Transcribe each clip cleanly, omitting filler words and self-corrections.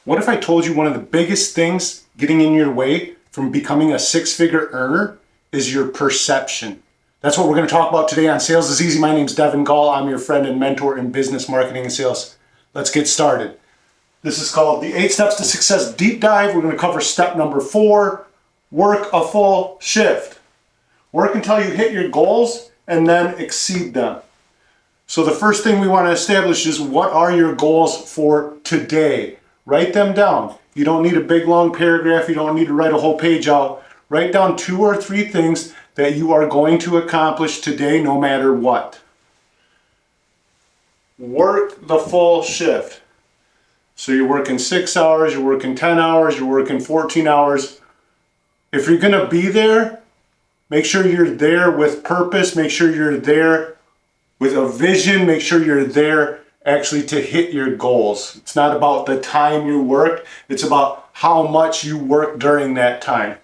What if I told you one of the biggest things getting in your way from becoming a six-figure earner is your perception? That's what we're going to talk about today on Sales is Easy. My name's Devin Gall. I'm your friend and mentor in business, marketing, and sales. Let's get started. This is called the 8 Steps to Success Deep Dive. We're going to cover step number 4, work a full shift. Work until you hit your goals and then exceed them. So the first thing we want to establish is, what are your goals for today? Write them down. You don't need a big long paragraph. You don't need to write a whole page out. Write down 2 or 3 things that you are going to accomplish today no matter what. Work the full shift. So you're working 6 hours, you're working 10 hours, you're working 14 hours. If you're going to be there, make sure you're there with purpose. Make sure you're there with a vision. Make sure you're there actually to hit your goals. It's not about the time you work. It's about how much you work during that time.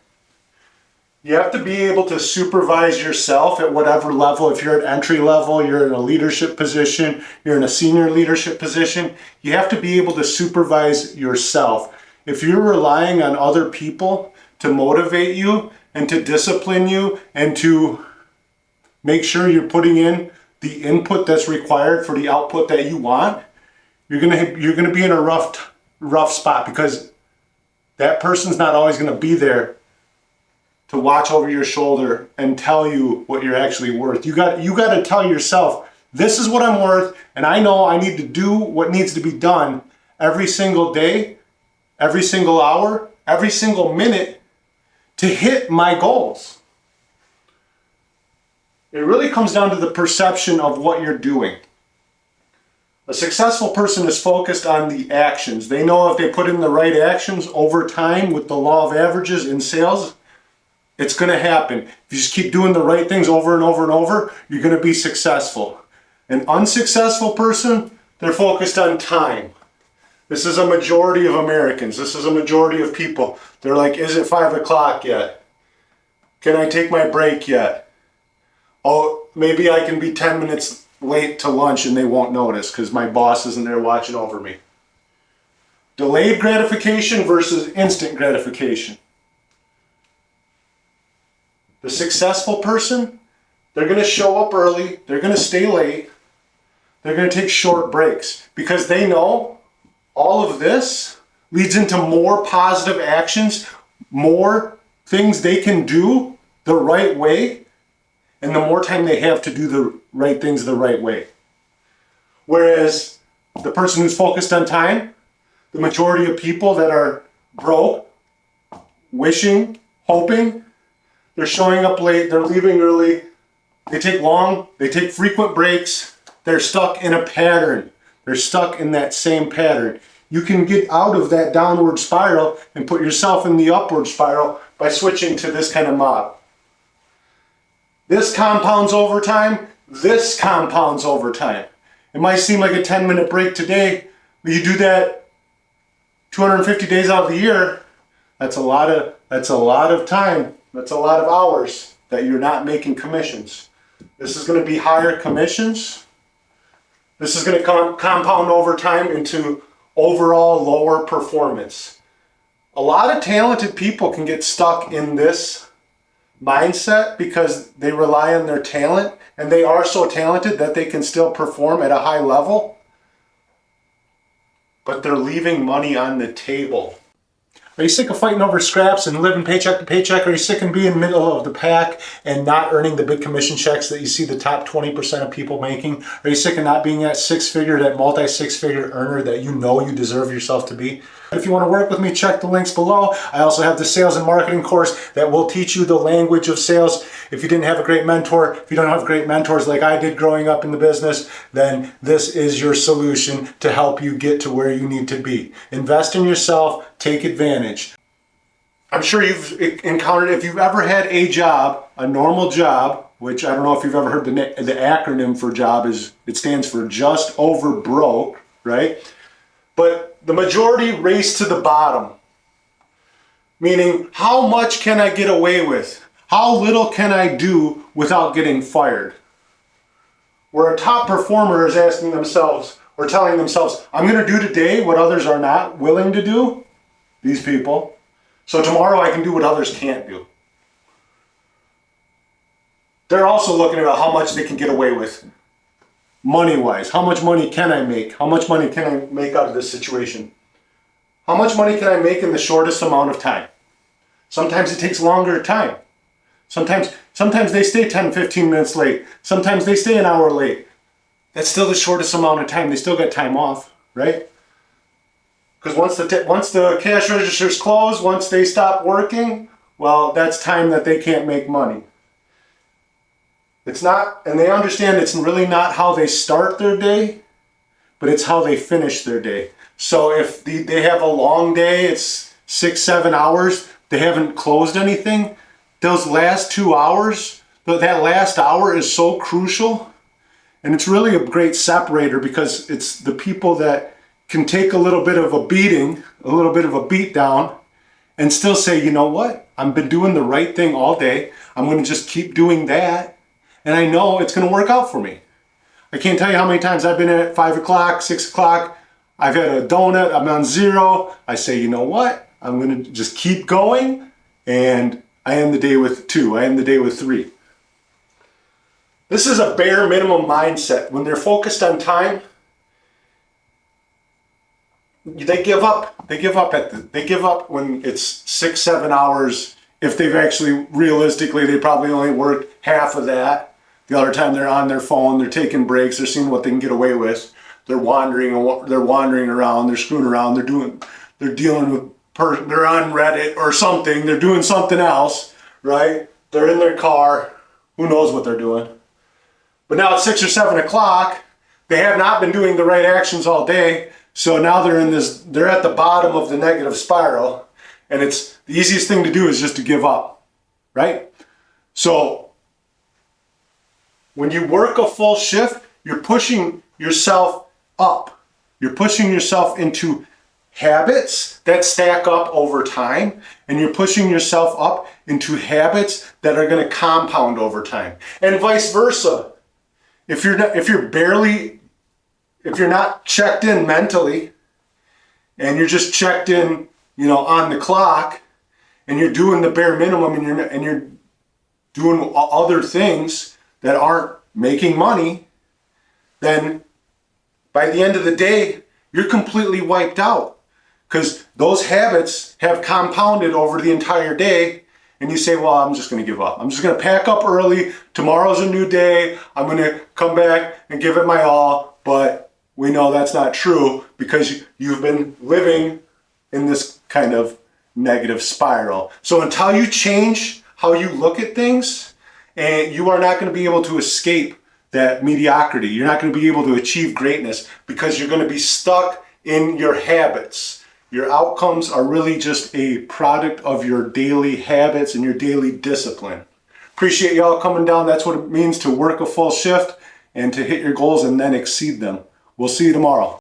You have to be able to supervise yourself at whatever level. If you're at entry level, you're in a leadership position, you're in a senior leadership position, you have to be able to supervise yourself. If you're relying on other people to motivate you and to discipline you and to make sure you're putting in the input that's required for the output that you want, you're gonna be in a rough spot, because that person's not always gonna be there to watch over your shoulder and tell you what you're actually worth. You got to tell yourself, this is what I'm worth, and I know I need to do what needs to be done every single day, every single hour, every single minute to hit my goals. It really comes down to the perception of what you're doing. A successful person is focused on the actions. They know if they put in the right actions over time with the law of averages in sales, it's going to happen. If you just keep doing the right things over and over and over, you're going to be successful. An unsuccessful person, they're focused on time. This is a majority of Americans. This is a majority of people. They're like, is it 5 o'clock yet? Can I take my break yet? Oh, maybe I can be 10 minutes late to lunch and they won't notice because my boss isn't there watching over me. Delayed gratification versus instant gratification. The successful person, they're going to show up early, they're going to stay late, they're going to take short breaks, because they know all of this leads into more positive actions, more things they can do the right way, and the more time they have to do the right things the right way. Whereas the person who's focused on time, the majority of people that are broke, wishing, hoping, they're showing up late, they're leaving early, they take frequent breaks, they're stuck in a pattern. They're stuck in that same pattern. You can get out of that downward spiral and put yourself in the upward spiral by switching to this kind of model. This compounds over time, this compounds over time. It might seem like a 10-minute break today, but you do that 250 days out of the year, that's a lot of time. That's a lot of hours that you're not making commissions. This is going to be higher commissions. This is going to compound over time into overall lower performance. A lot of talented people can get stuck in this mindset because they rely on their talent, and they are so talented that they can still perform at a high level, but they're leaving money on the table. Are you sick of fighting over scraps and living paycheck to paycheck? Are you sick of being middle of the pack and not earning the big commission checks that you see the top 20% of people making? Are you sick of not being that multi-six-figure earner that you know you deserve yourself to be? If you want to work with me, check the links below. I also have the sales and marketing course that will teach you the language of sales. If you didn't have a great mentor, if you don't have great mentors like I did growing up in the business, then this is your solution to help you get to where you need to be. Invest in yourself, take advantage. I'm sure you've encountered, if you've ever had a job, a normal job, which I don't know if you've ever heard the acronym for job, it stands for just over broke, right? But the majority race to the bottom, meaning how much can I get away with? How little can I do without getting fired? Where a top performer is asking themselves, or telling themselves, I'm going to do today what others are not willing to do, these people, so tomorrow I can do what others can't do. They're also looking at how much they can get away with money-wise. How much money can I make? How much money can I make out of this situation? How much money can I make in the shortest amount of time? Sometimes it takes longer time. Sometimes they stay 10, 15 minutes late. Sometimes they stay an hour late. That's still the shortest amount of time. They still got time off, right? Because once the cash registers close, once they stop working, well, that's time that they can't make money. It's not, and they understand it's really not how they start their day, but it's how they finish their day. So if they have a long day, it's 6, 7 hours, they haven't closed anything, those last 2 hours, that last hour is so crucial. And it's really a great separator because it's the people that can take a little bit of a beating, a little bit of a beat down, and still say, you know what? I've been doing the right thing all day. I'm going to just keep doing that. And I know it's going to work out for me. I can't tell you how many times I've been at 5 o'clock, 6 o'clock. I've had a donut. I'm on zero. I say, you know what? I'm going to just keep going. And I end the day with 2. I end the day with 3. This is a bare minimum mindset. When they're focused on time, they give up. They give up when it's 6, 7 hours. If they've actually, realistically, they probably only worked half of that. The other time they're on their phone, they're taking breaks, they're seeing what they can get away with. They're wandering around, they're screwing around, they're dealing with, they're on Reddit or something, they're doing something else, right? They're in their car, who knows what they're doing. But now it's 6 or 7 o'clock, they have not been doing the right actions all day, so now they're at the bottom of the negative spiral, and it's the easiest thing to do is just to give up, right? So when you work a full shift, you're pushing yourself up. You're pushing yourself into habits that stack up over time, and you're pushing yourself up into habits that are going to compound over time, and vice versa. If you're not checked in mentally, and you're just checked in, on the clock, and you're doing the bare minimum, and you're doing other things that aren't making money, then by the end of the day, you're completely wiped out. Because those habits have compounded over the entire day, and you say, well, I'm just going to give up. I'm just going to pack up early. Tomorrow's a new day. I'm going to come back and give it my all. But we know that's not true because you've been living in this kind of negative spiral. So until you change how you look at things, and you are not going to be able to escape that mediocrity. You're not going to be able to achieve greatness because you're going to be stuck in your habits. Your outcomes are really just a product of your daily habits and your daily discipline. Appreciate y'all coming down. That's what it means to work a full shift and to hit your goals and then exceed them. We'll see you tomorrow.